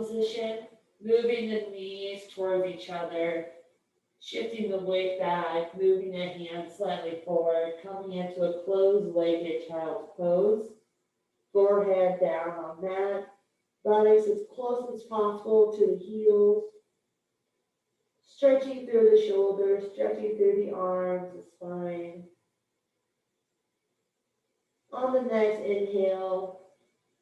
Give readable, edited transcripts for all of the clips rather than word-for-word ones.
position, moving the knees towards each other, shifting the weight back, moving the hands slightly forward, coming into a closed-legged child's pose, forehead down on mat, bodies as close as possible to the heels, stretching through the shoulders, stretching through the arms, the spine. On the next inhale,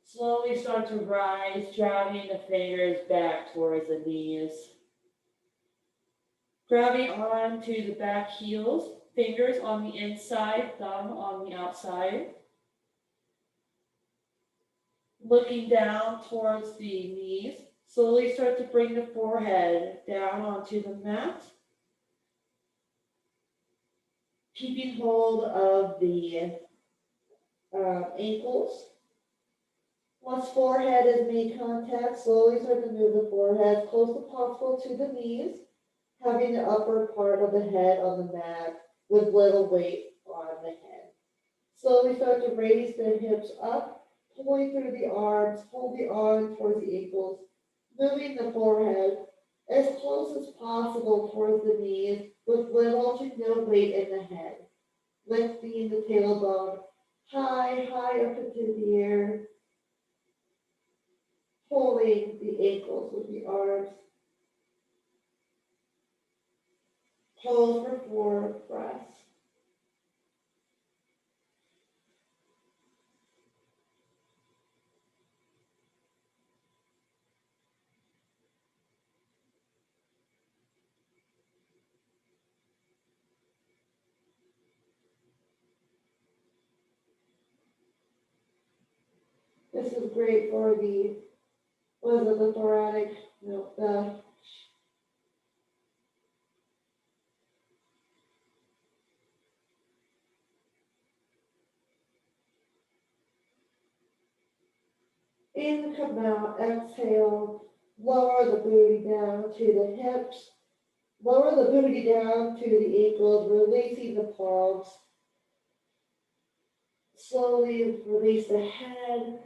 slowly start to rise, driving the fingers back towards the knees. Grabbing on to the back heels, fingers on the inside, thumb on the outside. Looking down towards the knees, slowly start to bring the forehead down onto the mat. Keeping hold of the ankles. Once forehead has made contact, slowly start to move the forehead as close as possible to the knees, having the upper part of the head on the mat with little weight on the head. Slowly start to raise the hips up, pulling through the arms, hold the arms towards the ankles, moving the forehead as close as possible towards the knees with little to no weight in the head. Lifting the tailbone high up into the air, pulling the ankles with the arms. Hold for 4 breaths. This is great for the thoracic, the in, come out, exhale, lower the booty down to the hips, lower the booty down to the ankles, releasing the palms. Slowly release the head,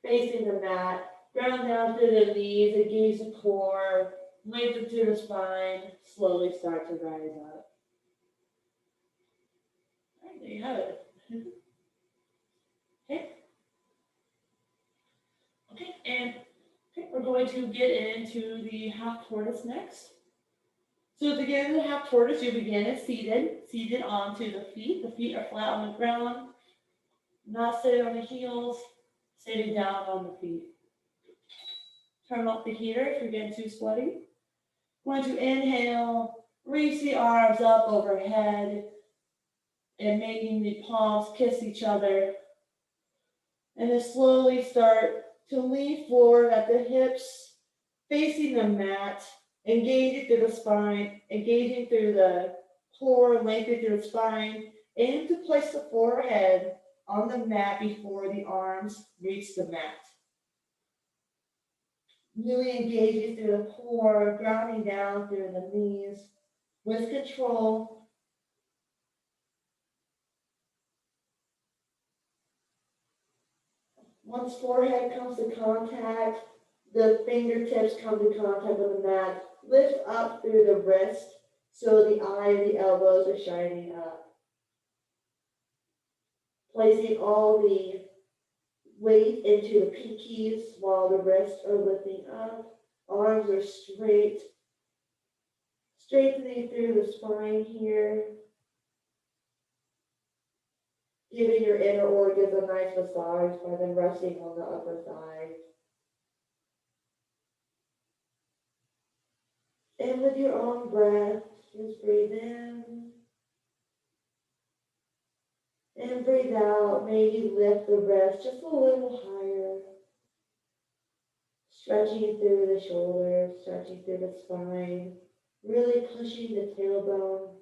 facing the mat, ground down through the knees, engage the core, lengthen through the spine, slowly start to rise up. All right, there you have it. Okay, we're going to get into the half tortoise next. So to get into the half tortoise, you begin as seated onto the feet. The feet are flat on the ground, not sitting on the heels, sitting down on the feet. Turn off the heater if you're getting too sweaty. Going to inhale, reach the arms up overhead, and making the palms kiss each other. And then slowly start to lean forward at the hips, facing the mat, engaging through the spine, engaging through the core, lengthening through the spine. Aim to place the forehead on the mat before the arms reach the mat. Really engaging through the core, grounding down through the knees with control. Once forehead comes to contact, the fingertips come to contact with the mat. Lift up through the wrist so the eye and the elbows are shining up. Placing all the weight into the pinkies while the wrists are lifting up. Arms are straight. Straightening through the spine here. Giving your inner organs a nice massage by then resting on the upper thigh. And with your own breath, just breathe in. And breathe out. Maybe lift the breath just a little higher. Stretching through the shoulders, stretching through the spine. Really pushing the tailbone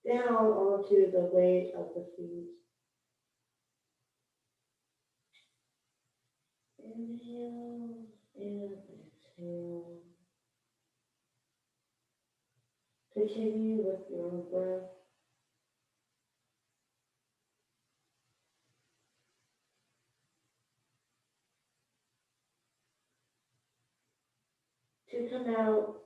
down onto the weight of the feet. Inhale and exhale. Continue with your breath. to come out.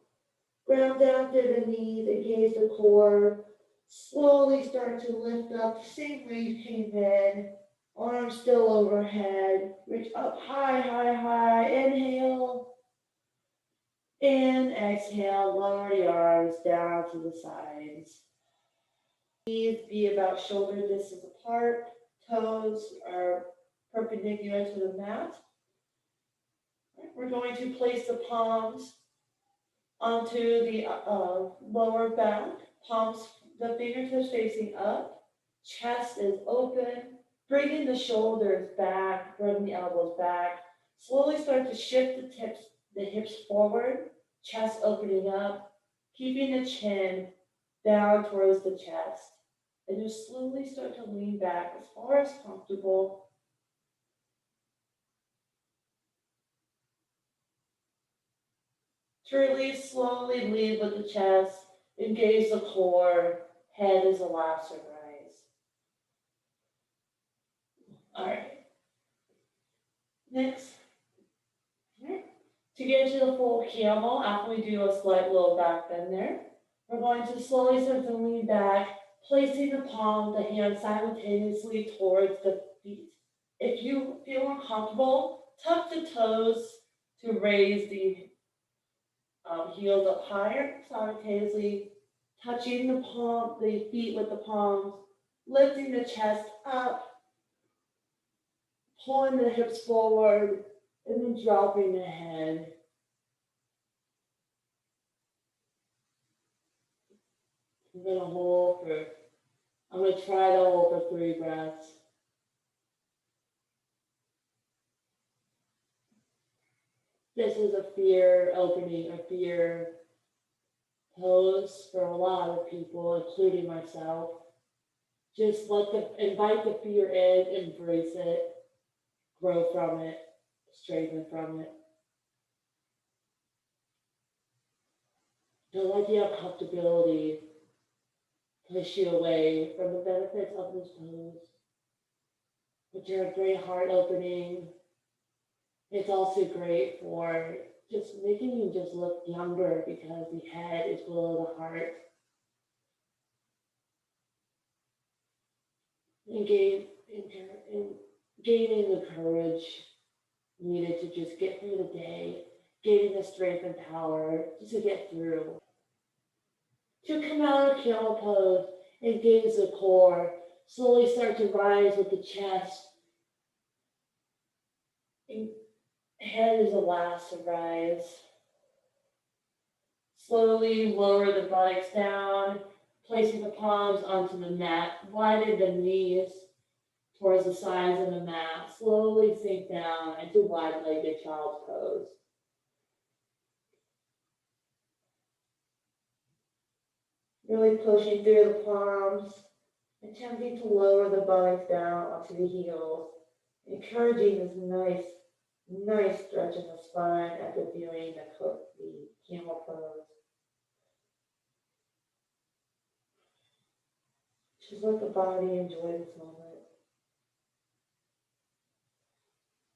Ground down to the knees, engage the core. Slowly start to lift up the same way you came in. Arms still overhead. Reach up high, high, high. Inhale. And exhale, lower the arms down to the sides. Knees be about shoulder distance apart. Toes are perpendicular to the mat. We're going to place the palms onto the lower back. Palms, the fingertips facing up. Chest is open. Bringing the shoulders back, bring the elbows back. Slowly start to shift the hips forward. Chest opening up. Keeping the chin down towards the chest. And just slowly start to lean back as far as comfortable. To release, slowly lead with the chest, engage the core, head is the last to rise. All right. Next. To get into the full camel, after we do a slight little back bend there, we're going to slowly start to lean back, placing the palm, the hand simultaneously towards the feet. If you feel uncomfortable, tuck the toes to raise the heels up higher, simultaneously touching the feet with the palms, lifting the chest up, pulling the hips forward, and then dropping the head. I'm gonna try to hold for 3 breaths. This is a fear opening, a fear pose for a lot of people, including myself. Just invite the fear in, embrace it, grow from it, strengthen from it. Don't let the uncomfortability push you away from the benefits of this pose. But you're a great heart opening. It's also great for just making you just look younger because the head is below the heart. And gaining the courage needed to just get through the day, gaining the strength and power just to get through. To come out of camel pose, engage the core, slowly start to rise with the chest. And head is the last to rise. Slowly lower the buttocks down, placing the palms onto the mat, widen the knees towards the sides of the mat. Slowly sink down into wide-legged child's pose. Really pushing through the palms, attempting to lower the buttocks down onto the heels, encouraging this nice stretch in the spine after doing the camel pose. Just let the body enjoy this moment.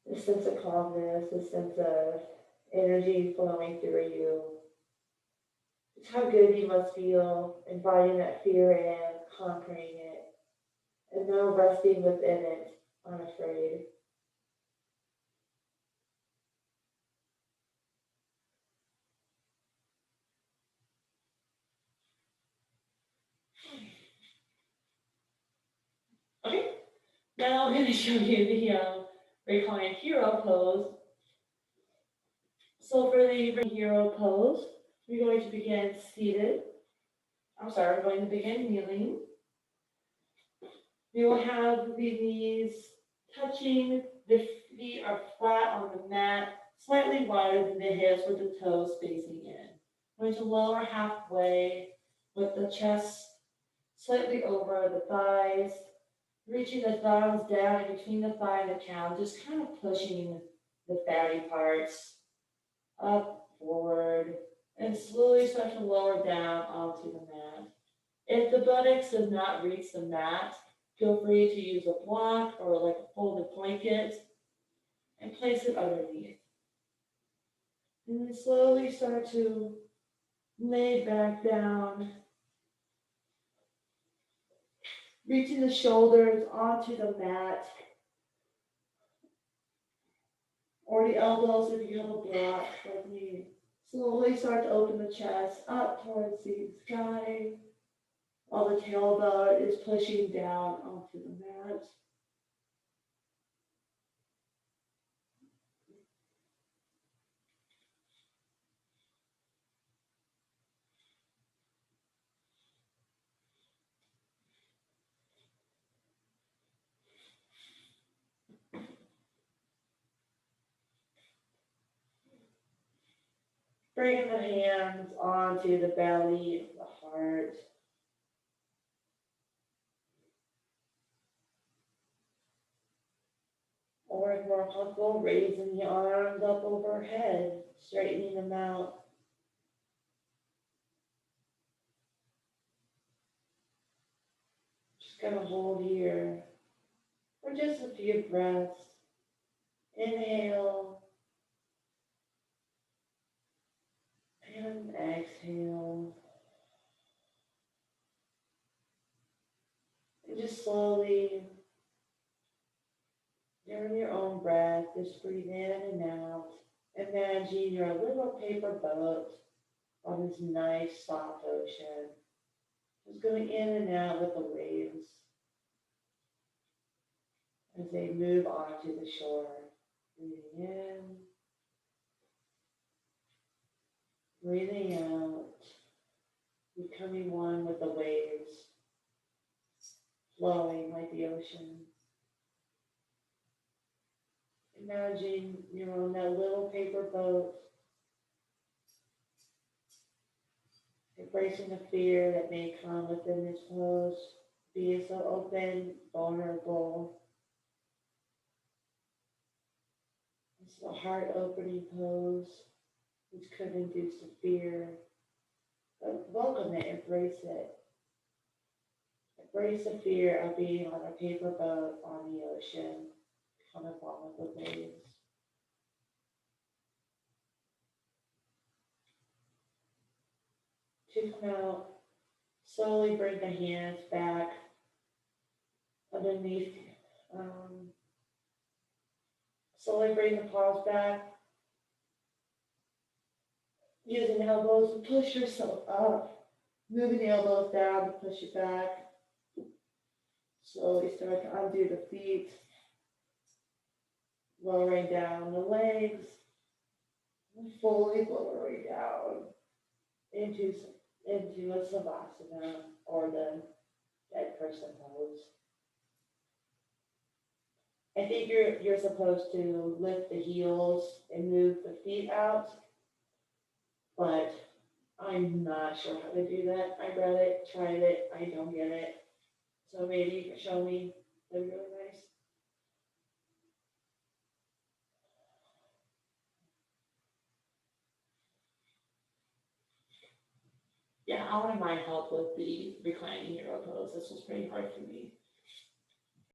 This sense of calmness, this sense of energy flowing through you. Just how good you must feel, inviting that fear in, conquering it, and now resting within it, unafraid. Okay, now I'm going to show you the reclined hero pose. So for the hero pose, we're going to begin seated. We're going to begin kneeling. We will have the knees touching, the feet are flat on the mat, slightly wider than the hips with the toes facing in. Going to lower halfway with the chest slightly over the thighs, reaching the thumbs down in between the thigh and the calf, just kind of pushing the fatty parts up, forward, and slowly start to lower down onto the mat. If the buttocks does not reach the mat, feel free to use a block or like a folded blanket and place it underneath. And then slowly start to lay back down, reaching the shoulders onto the mat or the elbows if you have a block like me. Slowly start to open the chest up towards the sky while the tailbone is pushing down onto the mat. Bringing the hands onto the belly, the heart. Or if more comfortable, raising the arms up overhead, straightening them out. Just gonna hold here for just a few breaths. Inhale and exhale. And just slowly, during your own breath, just breathe in and out. Imagine you're a little paper boat on this nice soft ocean. Just going in and out with the waves as they move onto the shore. Breathing in, breathing out, becoming one with the waves, flowing like the ocean. Imagine you're on that little paper boat, embracing the fear that may come within this pose, being so open, vulnerable. It's a heart opening pose, which could induce the fear, but welcome it, embrace it. Embrace the fear of being on a paper boat on the ocean, coming along with the waves. To come out, slowly bring the hands back underneath. Um, Slowly bring the palms back, using the elbows to push yourself up. Moving the elbows down to push it back. Slowly start to undo the feet, lowering down the legs, and fully lowering down into, into a savasana or the dead person pose. I think you're supposed to lift the heels and move the feet out, but I'm not sure how to do that. I read it, tried it, I don't get it. So maybe you can show me. That'd be really nice. Yeah, I wouldn't mind help with the reclining hero pose. This was pretty hard for me.